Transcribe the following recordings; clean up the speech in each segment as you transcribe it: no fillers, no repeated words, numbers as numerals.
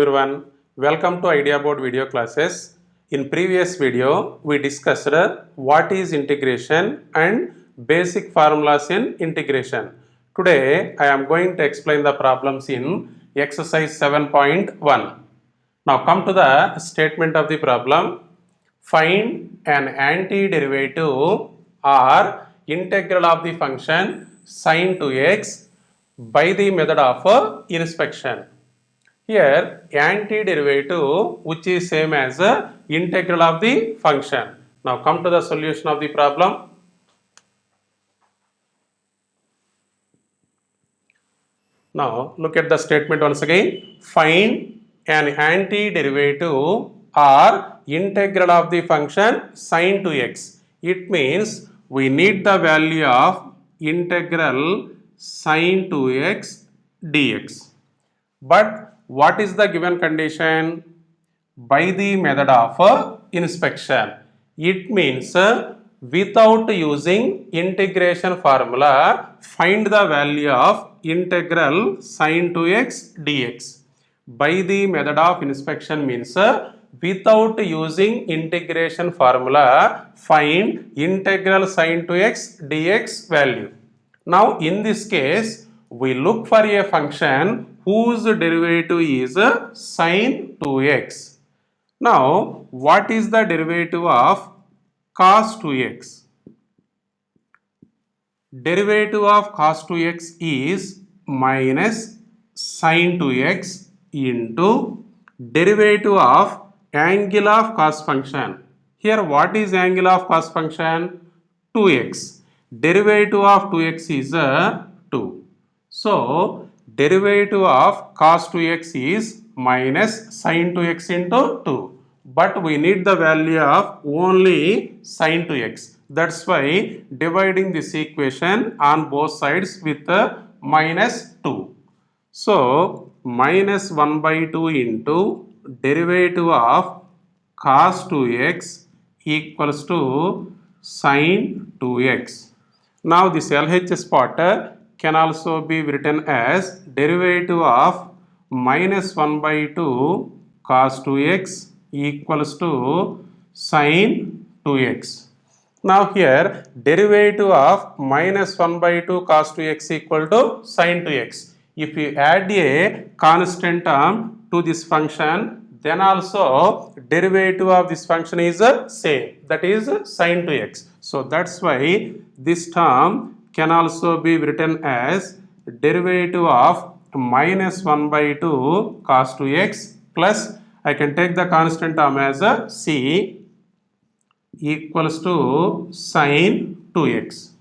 Everyone, welcome to Idea Board video classes. In previous video, we discussed what is integration and basic formulas in integration. Today, I am going to explain the problems in exercise 7.1. Now come to the statement of the problem. Find an antiderivative or integral of the function sin 2x by the method of inspection. Here antiderivative which is same as integral of the function. Now come to the solution of the problem. Now look at the statement once again. Find an antiderivative or integral of the function sin 2x. It means we need the value of integral sin 2x dx. But what is the given condition? By the method of inspection. It means without using integration formula, find the value of integral sin 2x dx. By the method of inspection means without using integration formula, find integral sin 2x dx value. Now in this case, we look for a function whose derivative is sin 2x. Now, what is the derivative of cos 2x? Derivative of cos 2x is minus sin 2x into derivative of angle of cos function. Here, what is angle of cos function? 2x. Derivative of 2x is 2. So, derivative of cos 2x is minus sin 2x into 2. But we need the value of only sin 2x. That's why dividing this equation on both sides with minus 2. So, minus 1 by 2 into derivative of cos 2x equals to sin 2x. Now this LHS part can also be written as derivative of minus 1 by 2 cos 2x equals to sin 2x. Now here derivative of minus 1 by 2 cos 2x equal to sin 2x. If you add a constant term to this function, then also derivative of this function is same, that is sin 2x. So that's why this term can also be written as derivative of minus 1 by 2 cos 2x plus I can take the constant term as a c equals to sin 2x.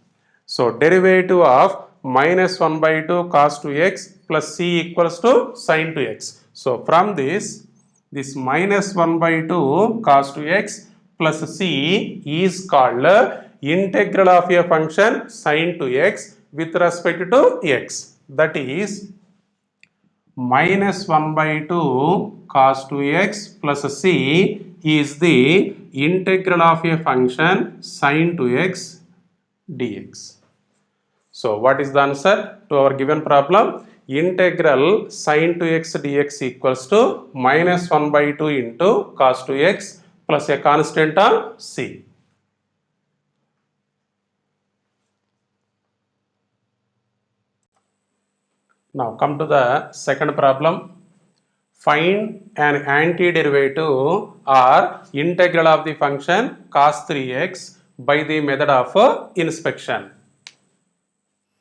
So derivative of minus 1 by 2 cos 2x plus c equals to sin 2x. So from this minus 1 by 2 cos 2x plus c is called integral of a function sin 2x with respect to x. That is minus 1 by 2 cos 2x plus c is the integral of a function sin 2x dx. So what is the answer to our given problem? Integral sin 2x dx equals to minus 1 by 2 into cos 2x plus a constant term c. Now come to the second problem. Find an antiderivative or integral of the function cos 3x by the method of inspection.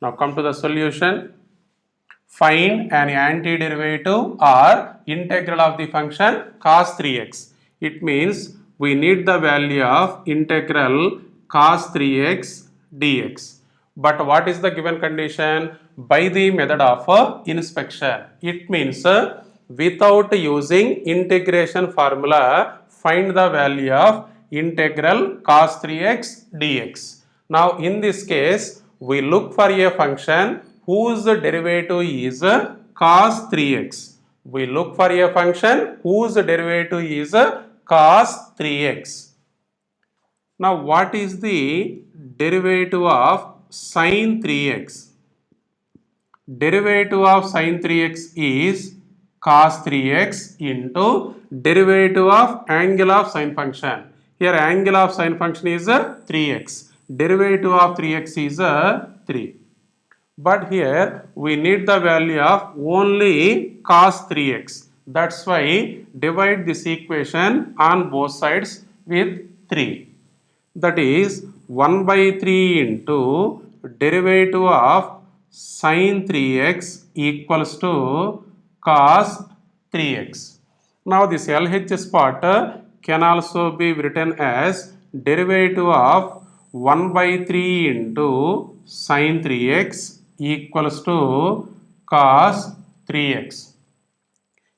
Now come to the solution. Find an antiderivative or integral of the function cos 3x. It means we need the value of integral cos 3x dx. But what is the given condition? By the method of inspection. It means without using integration formula, find the value of integral cos 3x dx. Now in this case, we look for a function whose derivative is cos 3x. We look for a function whose derivative is cos 3x. Now what is the derivative of sin 3x? Derivative of sin 3x is cos 3x into derivative of angle of sine function. Here angle of sine function is 3x. Derivative of 3x is 3. But here we need the value of only cos 3x. That's why divide this equation on both sides with 3. That is 1 by 3 into derivative of sin 3x equals to cos 3x. Now this LHS part can also be written as derivative of 1 by 3 into sin 3x equals to cos 3x.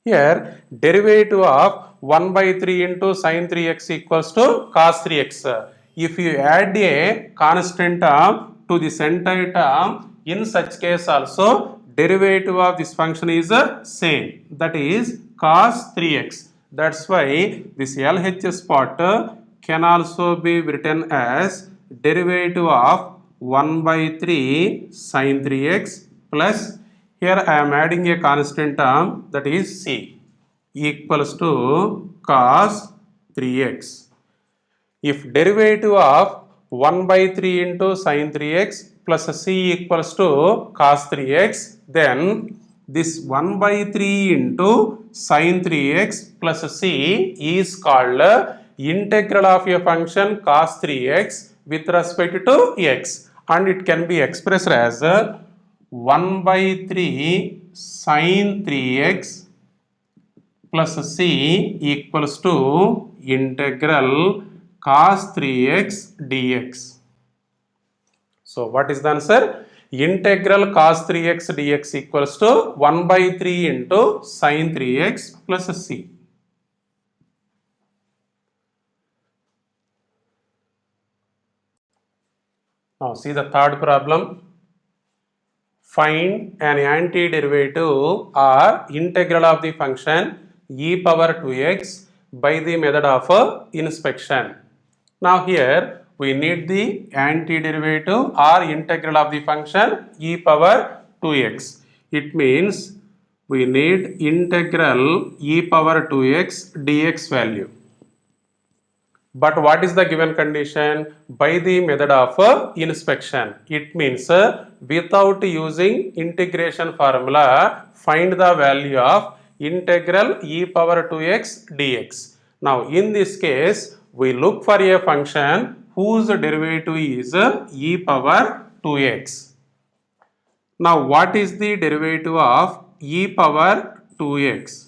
Here derivative of 1 by 3 into sin 3x equals to cos 3x. If you add a constant term to the entire term, in such case also derivative of this function is same, that is cos 3x. That's why this LHS part can also be written as derivative of 1 by 3 sin 3x plus, here I am adding a constant term, that is c, equals to cos 3x. If derivative of 1 by 3 into sin 3x plus c equals to cos 3x, then this 1 by 3 into sin 3x plus c is called integral of a function cos 3x with respect to x, and it can be expressed as 1 by 3 sin 3x plus c equals to integral cos 3x dx. So what is the answer? Integral cos 3x dx equals to 1 by 3 into sin 3x plus c. Now see the third problem. Find an antiderivative or integral of the function e power 2x by the method of inspection. Now here we need the antiderivative or integral of the function e power 2x. It means we need integral e power 2x dx value. But what is the given condition? By the method of inspection. It means without using integration formula, find the value of integral e power 2x dx. Now in this case, we look for a function whose derivative is e power 2x. Now what is the derivative of e power 2x?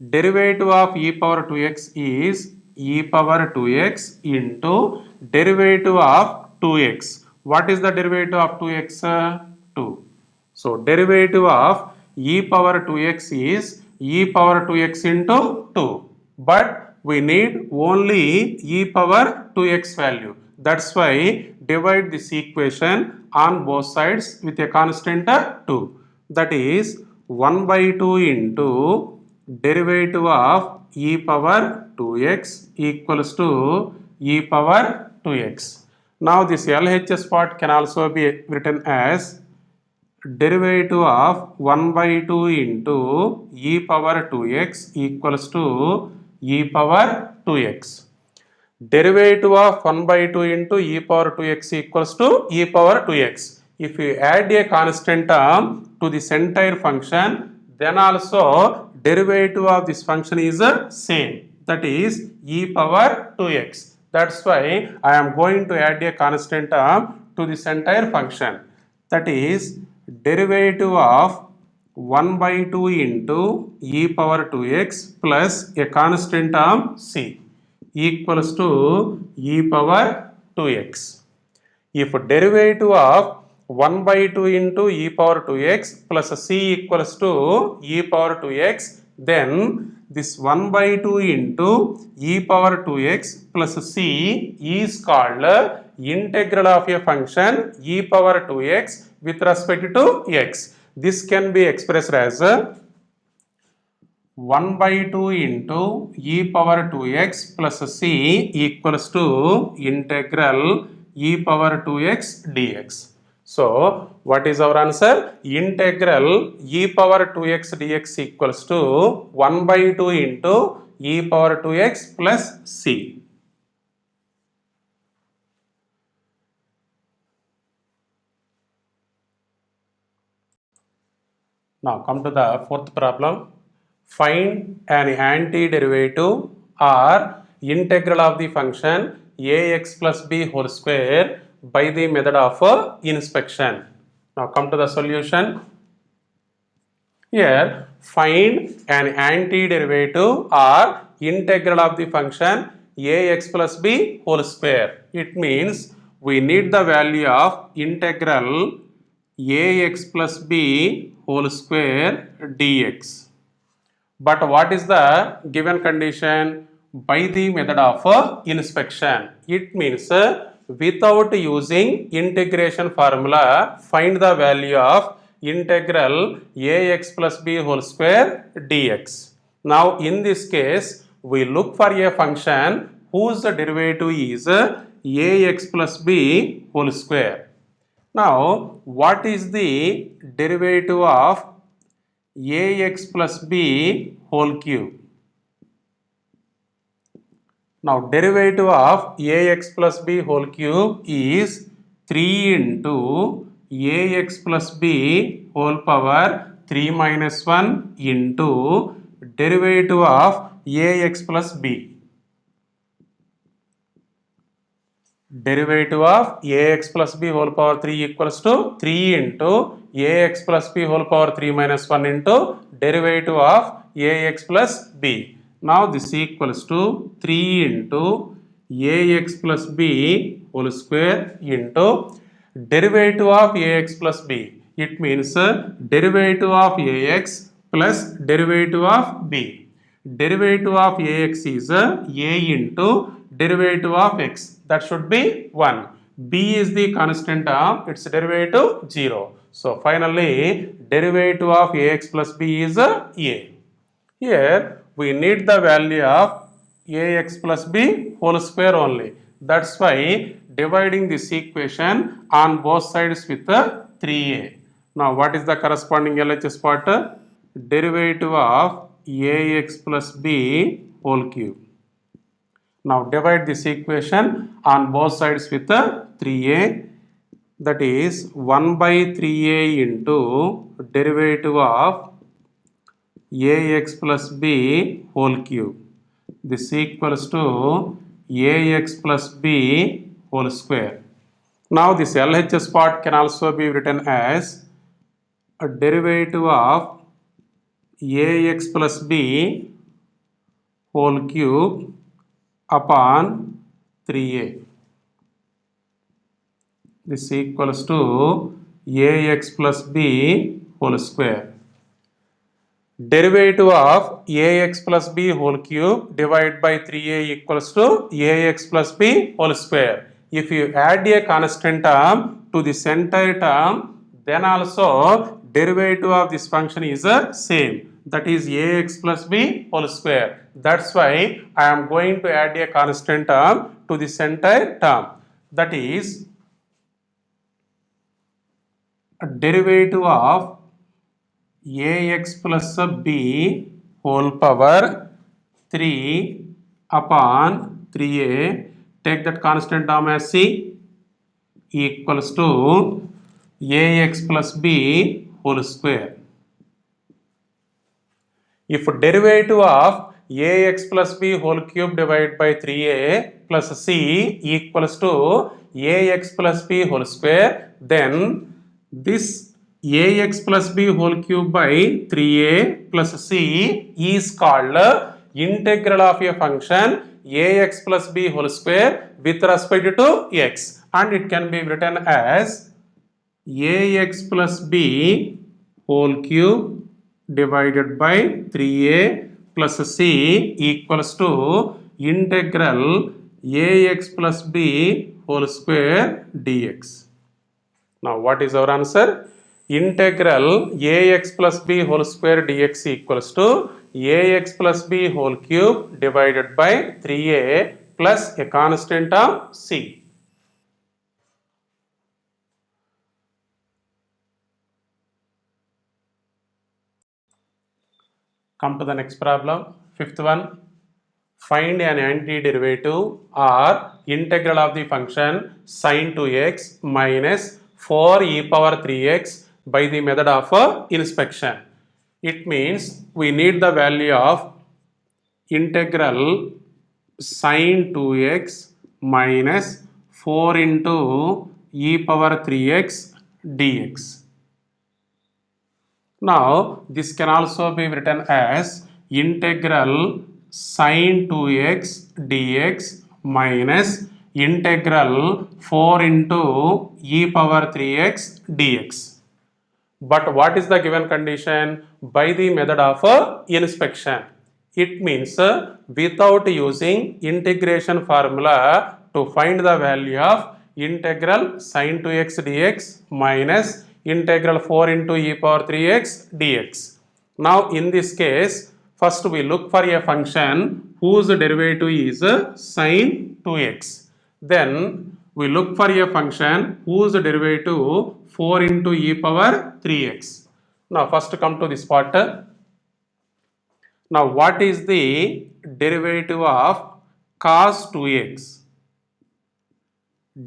Derivative of e power 2x is e power 2x into derivative of 2x. What is the derivative of 2x? 2. So derivative of e power 2x is e power 2x into 2. But we need only e power 2x value. That's why divide this equation on both sides with a constant 2. That is 1 by 2 into derivative of e power 2x equals to e power 2x. Now this LHS part can also be written as derivative of 1 by 2 into e power 2x equals to e power 2x. Derivative of 1 by 2 into e power 2x equals to e power 2x. If you add a constant term to this entire function, then also derivative of this function is same, that is e power 2x. That's why I am going to add a constant term to this entire function, that is derivative of 1 by 2 into e power 2x plus a constant term c equals to e power 2x. If derivative of 1 by 2 into e power 2x plus c equals to e power 2x, then this 1 by 2 into e power 2x plus c is called integral of a function e power 2x with respect to x. This can be expressed as 1 by 2 into e power 2x plus c equals to integral e power 2x dx. So what is our answer? Integral e power 2x dx equals to 1 by 2 into e power 2x plus c. Now come to the fourth problem. Find an antiderivative or integral of the function ax plus b whole square by the method of inspection. Now come to the solution. Here find an antiderivative or integral of the function ax plus b whole square. It means we need the value of integral ax plus b whole square dx. But what is the given condition? By the method of inspection. It means without using integration formula, find the value of integral ax plus b whole square dx. Now in this case, we look for a function whose derivative is ax plus b whole square. Now what is the derivative of ax plus b whole cube? Now derivative of ax plus b whole cube is 3 into ax plus b whole power 3 minus 1 into derivative of ax plus b. Derivative of ax plus b whole power 3 equals to 3 into ax plus b whole power 3 minus 1 into derivative of ax plus b. Now this equals to 3 into ax plus b whole square into derivative of ax plus b. It means derivative of ax plus derivative of b. Derivative of ax is a into derivative of x. That should be 1. B is the constant of its derivative 0. So finally derivative of ax plus b is a. Here we need the value of ax plus b whole square only. That's why dividing this equation on both sides with 3a. Now what is the corresponding LHS part? Derivative of ax plus b whole cube. Now divide this equation on both sides with 3a, that is 1 by 3a into derivative of ax plus b whole cube. This equals to ax plus b whole square. Now this LHS part can also be written as a derivative of ax plus b whole cube upon 3a. This equals to ax plus b whole square. Derivative of ax plus b whole cube divided by 3a equals to ax plus b whole square. If you add a constant term to this entire term, then also derivative of this function is the same. That is ax plus b whole square. That's why I am going to add a constant term to this entire term. That is a derivative of ax plus b whole power 3 upon 3a. Take that constant term as c equals to ax plus b whole square. If derivative of ax plus b whole cube divided by 3a plus c equals to ax plus b whole square, then this ax plus b whole cube by 3a plus c is called integral of a function ax plus b whole square with respect to x, and it can be written as ax plus b whole cube divided by 3a plus c equals to integral ax plus b whole square dx. Now what is our answer? Integral ax plus b whole square dx equals to ax plus b whole cube divided by 3a plus a constant of c. Come to the next problem, fifth one. Find an antiderivative or integral of the function sine 2x minus 4 e power 3x by the method of inspection. It means we need the value of integral sine 2x minus 4 into e power 3x dx. Now, this can also be written as integral sine 2x dx minus integral 4 into e power 3x dx. But what is the given condition? By the method of inspection. It means without using integration formula to find the value of integral sine 2x dx minus integral 4 into e power 3x dx. Now in this case, first we look for a function whose derivative is sine 2x. Then we look for a function whose derivative 4 into e power 3x. Now first come to this part. Now what is the derivative of cos 2x?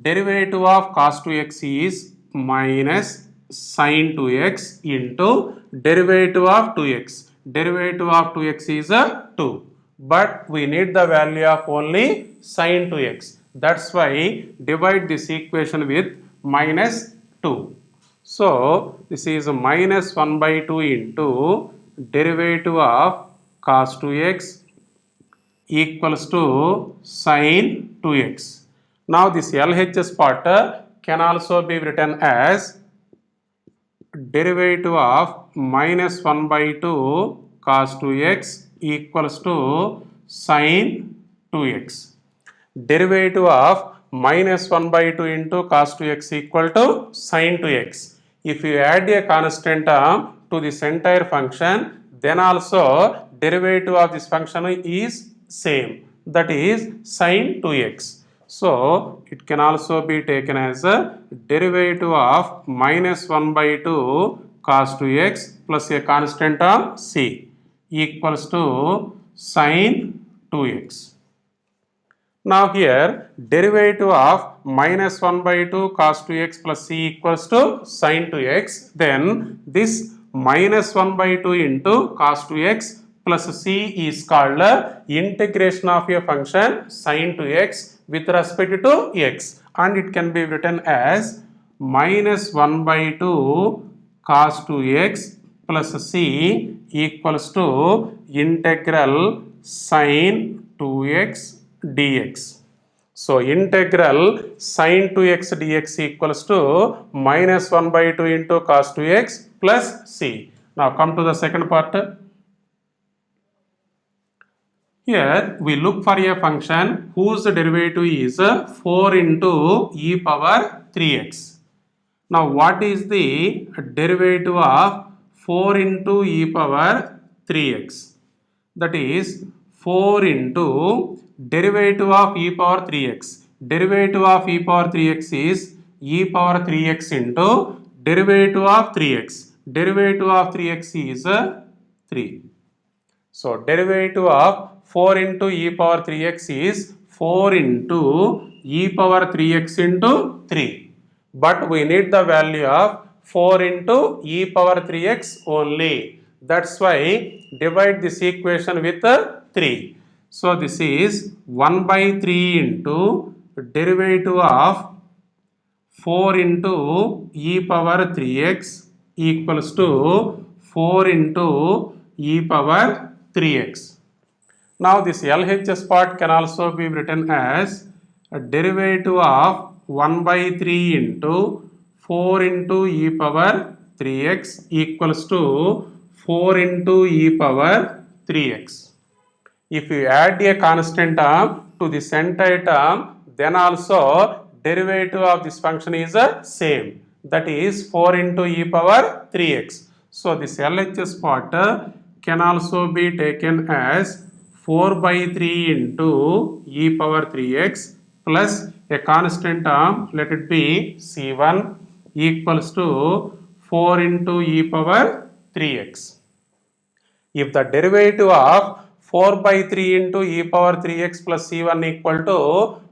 Derivative of cos 2x is minus sine 2x into derivative of 2x. Derivative of 2x is 2. But we need the value of only sine 2x. That's why divide this equation with minus 2. So this is minus 1 by 2 into derivative of cos 2x equals to sine 2x. Now this LHS part can also be written as derivative of minus 1 by 2 cos 2x equals to sine 2x. Derivative of minus 1 by 2 into cos 2x equal to sine 2x. If you add a constant term to this entire function, then also derivative of this function is same, that is sine 2x. So it can also be taken as a derivative of minus 1 by 2 cos 2x plus a constant term c equals to sine 2x. Now here derivative of minus 1 by 2 cos 2x plus c equals to sine 2x, then this minus 1 by 2 into cos 2x plus c is called integration of a function sine 2x with respect to x, and it can be written as minus 1 by 2 cos 2x plus c equals to integral sine 2x dx. So integral sine 2x dx equals to minus 1 by 2 into cos 2x plus c. Now come to the second part. Here we look for a function whose derivative is 4 into e power 3x. Now what is the derivative of 4 into e power 3x? That is 4 into derivative of e power 3x. Derivative of e power 3x is e power 3x into derivative of 3x. Derivative of 3x is 3. So derivative of 4 into e power 3x is 4 into e power 3x into 3. But we need the value of 4 into e power 3x only. That's why divide this equation with 3. So this is 1 by 3 into derivative of 4 into e power 3x equals to 4 into e power 3x. Now this LHS part can also be written as a derivative of 1 by 3 into 4 into e power 3x equals to 4 into e power 3x. If you add a constant term to this entire term, then also derivative of this function is the same, that is 4 into e power 3x. So this LHS part can also be taken as 4 by 3 into e power 3x plus a constant term, let it be c1 equals to 4 into e power 3x. If the derivative of 4 by 3 into e power 3x plus c1 equal to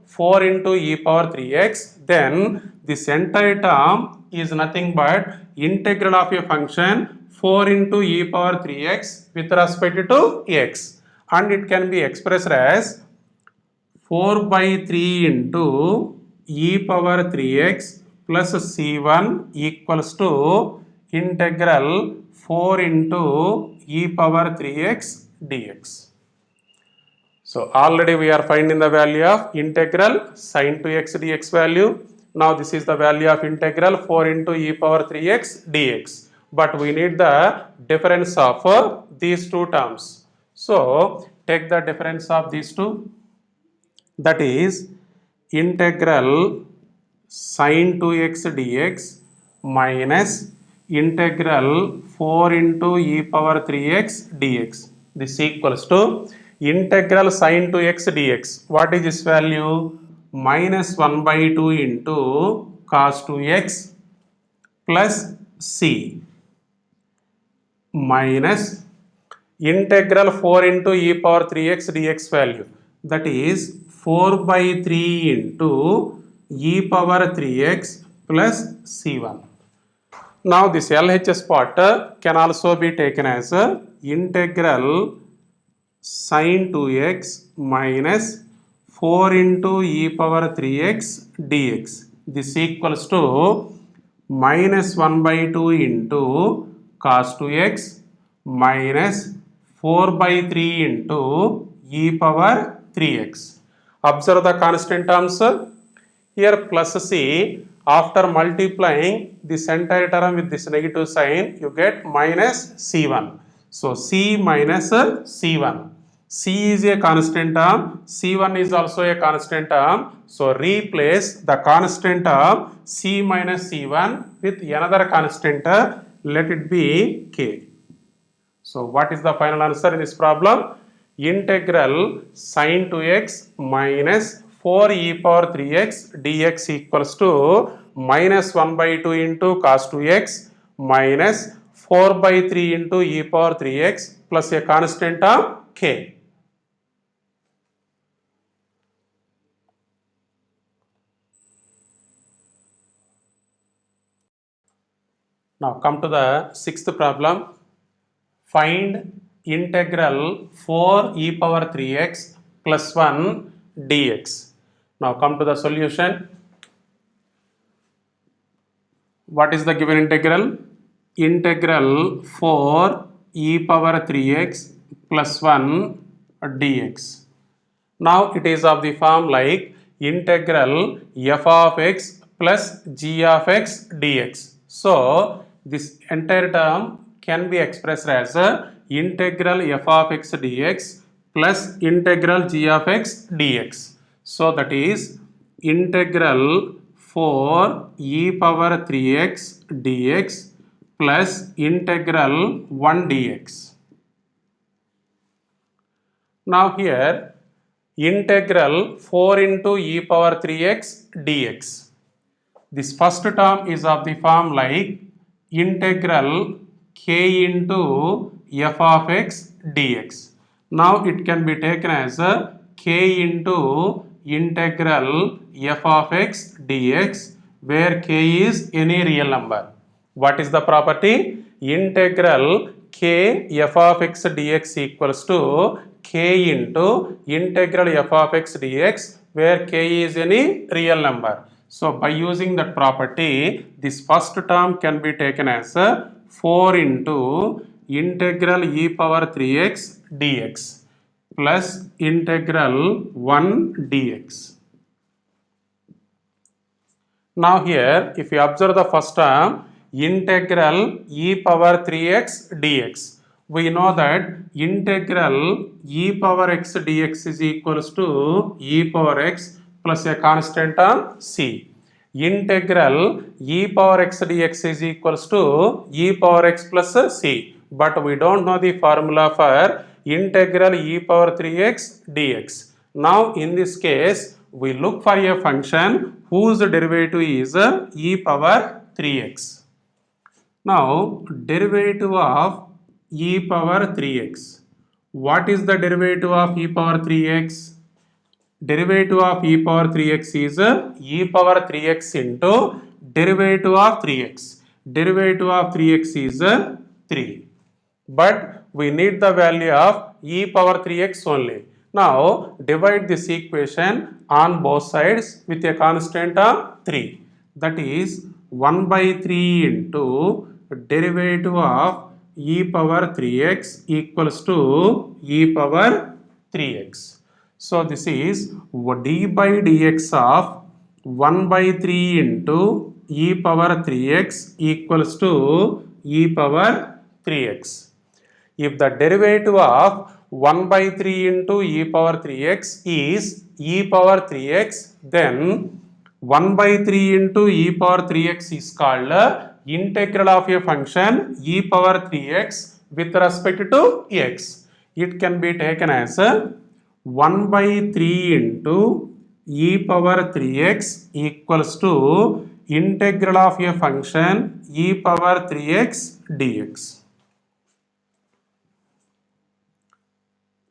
4 into e power 3x, then this entire term is nothing but integral of a function 4 into e power 3x with respect to x, and it can be expressed as 4 by 3 into e power 3x plus c1 equals to integral 4 into e power 3x dx. So already we are finding the value of integral sin 2x dx value. Now this is the value of integral 4 into e power 3x dx. But we need the difference of these two terms. So take the difference of these two. That is integral sin 2x dx minus integral 4 into e power 3x dx. This equals to integral sin 2x dx. What is this value? Minus 1 by 2 into cos 2x plus c minus integral 4 into e power 3x dx value, that is 4 by 3 into e power 3x plus c1. Now this LHS part can also be taken as integral sin 2x minus 4 into e power 3x dx. This equals to minus 1 by 2 into cos 2x minus 4 by 3 into e power 3x. Observe the constant terms. Here plus c, after multiplying this entire term with this negative sign, you get minus c1. So c minus c1. C is a constant term, c1 is also a constant term. So replace the constant term c minus c1 with another constant, let it be k. So what is the final answer in this problem? Integral sin 2x minus 4 e power 3x dx equals to minus 1 by 2 into cos 2x minus 4 by 3 into e power 3x plus a constant term k. Now come to the sixth problem. Find integral 4 e power 3x plus 1 dx. Now come to the solution. What is the given integral? Integral 4 e power 3x plus 1 dx. Now it is of the form like integral f of x plus g of x dx. So this entire term can be expressed as integral f of x dx plus integral g of x dx. So that is integral 4 e power 3x dx plus integral 1 dx. Now here integral 4 into e power 3x dx. This first term is of the form like integral k into f of x dx. Now it can be taken as k into integral f of x dx, where k is any real number. What is the property? Integral k f of x dx equals to k into integral f of x dx, where k is any real number. So by using that property, this first term can be taken as 4 into integral e power 3x dx plus integral 1 dx. Now here, if you observe the first term, integral e power 3x dx. We know that integral e power x dx is equals to e power x plus a constant term c. Integral e power x dx is equals to e power x plus c. But we don't know the formula for integral e power 3x dx. Now in this case, we look for a function whose derivative is e power 3x. Now derivative of e power 3x. What is the derivative of e power 3x? Derivative of e power 3x is e power 3x into derivative of 3x. Derivative of 3x is 3. But we need the value of e power 3x only. Now divide this equation on both sides with a constant of 3. That is 1 by 3 into derivative of e power 3x equals to e power 3x. So this is d by dx of 1 by 3 into e power 3x equals to e power 3x. If the derivative of 1 by 3 into e power 3x is e power 3x, then 1 by 3 into e power 3x is called integral of a function e power 3x with respect to x. It can be taken as 1 by 3 into e power 3x equals to integral of a function e power 3x dx.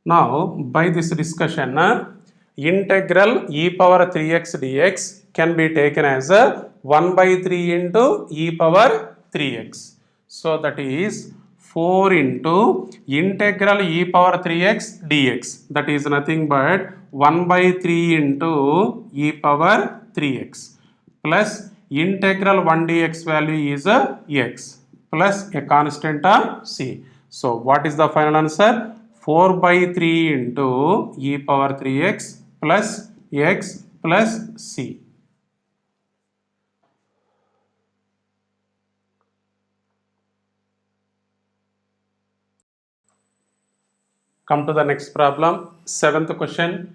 Now, by this discussion, integral e power 3x dx can be taken as 1 by 3 into e power 3x. So, that is 4 into integral e power 3x dx. That is nothing but 1 by 3 into e power 3x plus integral 1 dx value is x plus a constant of c. So, what is the final answer? 4 by 3 into e power 3x plus x plus c. Come to the next problem. Seventh question.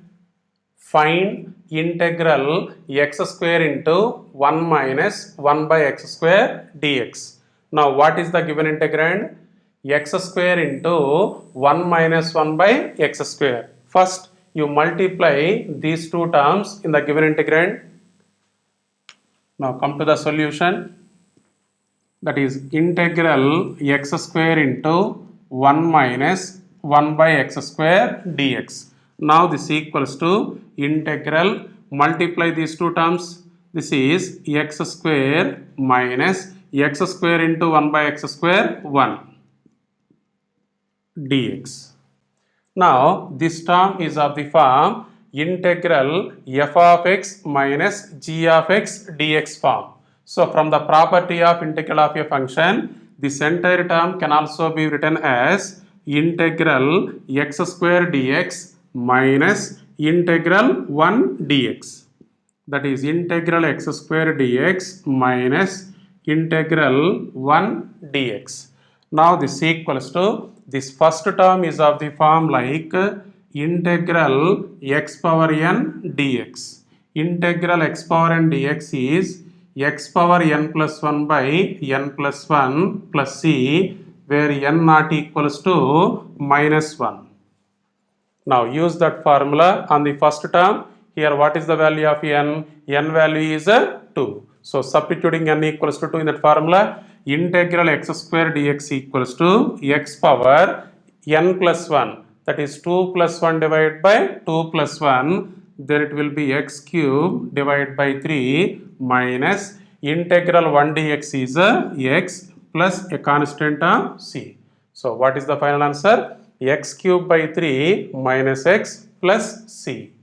Find integral x square into 1 minus 1 by x square dx. Now what is the given integrand? X square into 1 minus 1 by x square. First you multiply these two terms in the given integrand. Now come to the solution. That is integral x square into 1 minus 1 by x square dx. Now this equals to integral, multiply these two terms. This is x square minus x square into 1 by x square 1 dx. Now this term is of the form integral f of x minus g of x dx form. So from the property of integral of a function, this entire term can also be written as integral x square dx minus integral 1 dx. That is integral x square dx minus integral 1 dx. Now this equals to, this first term is of the form like integral x power n dx. Integral x power n dx is x power n plus 1 by n plus 1 plus c, where n not equals to minus 1. Now use that formula on the first term. Here what is the value of n? N value is 2. So substituting n equals to 2 in that formula, integral x square dx equals to x power n plus 1. That is 2 plus 1 divided by 2 plus 1. Then it will be x cube divided by 3 minus integral 1 dx is x plus a constant of c. So what is the final answer? X cube by 3 minus x plus c.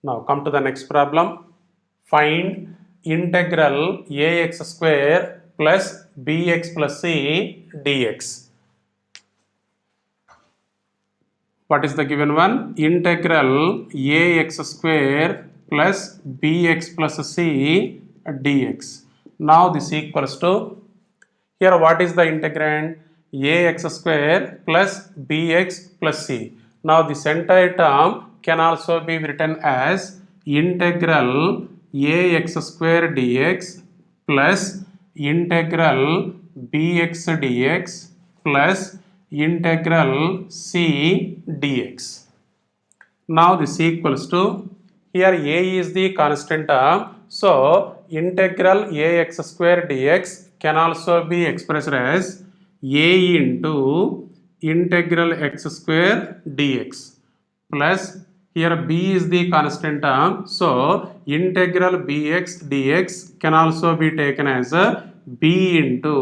Now come to the next problem. Find integral ax square plus bx plus c dx. What is the given one? Integral ax square plus bx plus c dx. Now this equals to, here what is the integrand? Ax square plus bx plus c. Now this entire term can also be written as integral ax square dx plus integral bx dx plus integral c dx. Now this equals to, here a is the constant term, so integral ax square dx can also be expressed as a into integral x square dx plus here b is the constant term, so integral bx dx can also be taken as a b into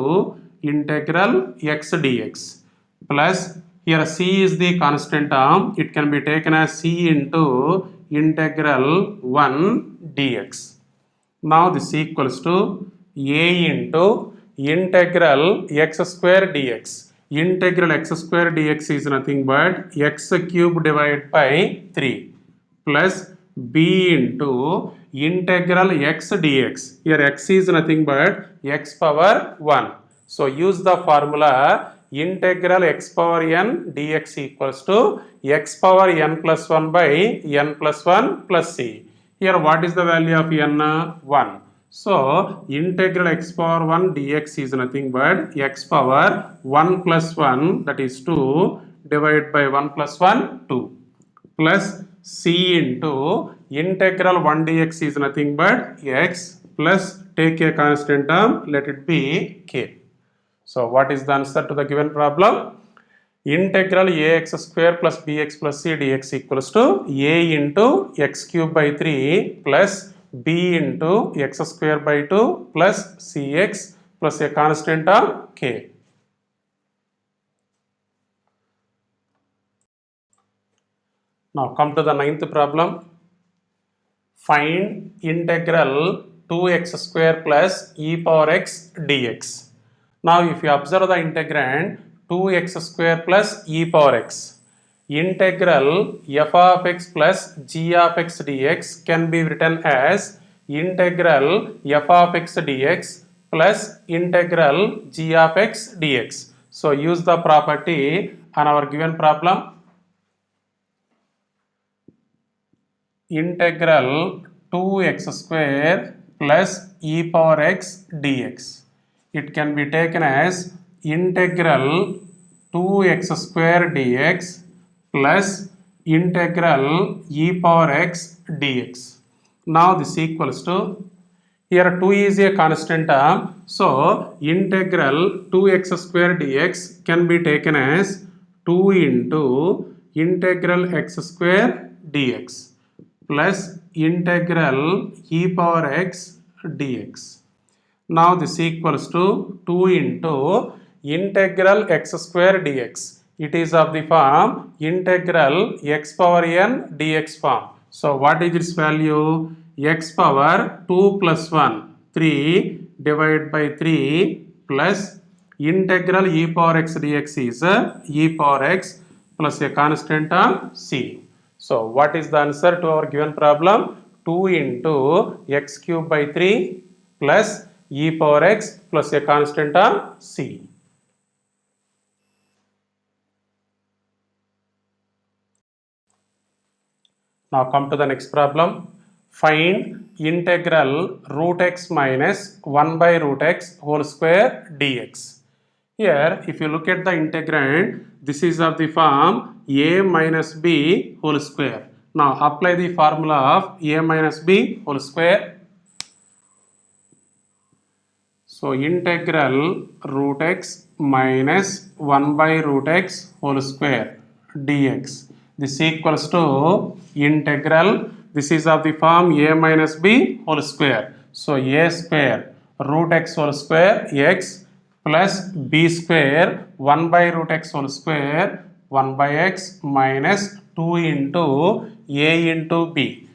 integral x dx plus here c is the constant term, it can be taken as c into integral 1 dx. Now this equals to a into integral x square dx. Integral x square dx is nothing but x cube divided by 3 plus b into integral x dx. Here x is nothing but x power 1. So use the formula integral x power n dx equals to x power n plus 1 by n plus 1 plus c. Here what is the value of n? 1. So integral x power 1 dx is nothing but x power 1 plus 1, that is 2, divided by 1 plus 1 2 plus c into integral 1 dx is nothing but x plus take a constant term, let it be k. So what is the answer to the given problem? Integral ax square plus bx plus c dx equals to a into x cube by 3 plus b into x square by 2 plus cx plus a constant term k. Now come to the ninth problem. Find integral 2x square plus e power x dx. Now if you observe the integrand 2x square plus e power x, integral f of x plus g of x dx can be written as integral f of x dx plus integral g of x dx. So use the property on our given problem. Integral 2x square plus e power x dx. It can be taken as integral 2x square dx plus integral e power x dx. Now this equals to, here 2 is a constant term, so integral 2x square dx can be taken as 2 into integral x square dx plus integral e power x dx. Now this equals to 2 into integral x square dx. It is of the form integral x power n dx form. So what is its value? X power 2 plus 1, 3 divided by 3 plus integral e power x dx is e power x plus a constant term c. So what is the answer to our given problem? 2 into x cube by 3 plus e power x plus a constant term c. Now come to the next problem. Find integral root x minus 1 by root x whole square dx. Here if you look at the integrand, this is of the form a minus b whole square. Now apply the formula of a minus b whole square. So integral root x minus 1 by root x whole square dx. This equals to integral, this is of the form a minus b whole square. So a square root x whole square x plus b square 1 by root x whole square 1 by x minus 2 into a into b.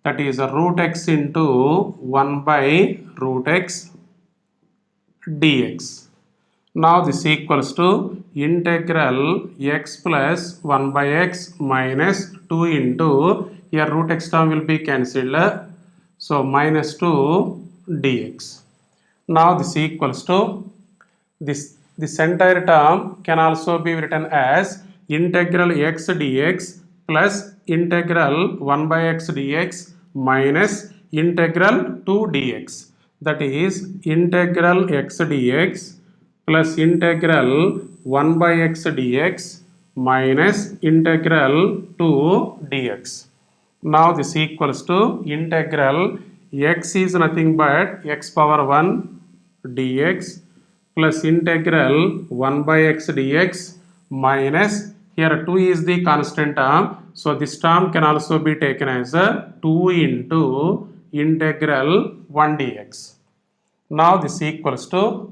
That is root x into 1 by root x dx. Now this equals to integral x plus 1 by x minus 2 into, here root x term will be cancelled, so minus 2 dx. Now this equals to, this entire term can also be written as integral x dx plus integral 1 by x dx minus integral 2 dx. That is integral x dx plus integral 1 by x dx minus integral 2 dx. Now this equals to integral x is nothing but x power 1 dx plus integral 1 by x dx minus here 2 is the constant term, so this term can also be taken as a 2 into integral 1 dx. Now this equals to,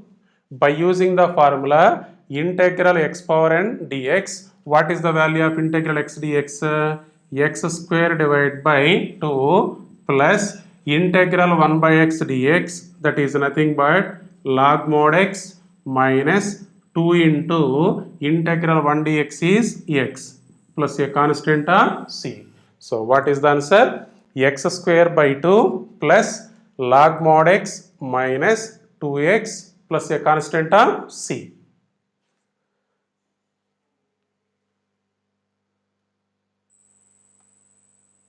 by using the formula integral x power n dx, what is the value of integral x dx? X square divided by 2 plus integral 1 by x dx, that is nothing but log mod x minus 2 into integral 1 dx is x plus a constant of c. So what is the answer? X square by 2 plus log mod x minus 2x plus a constant of c.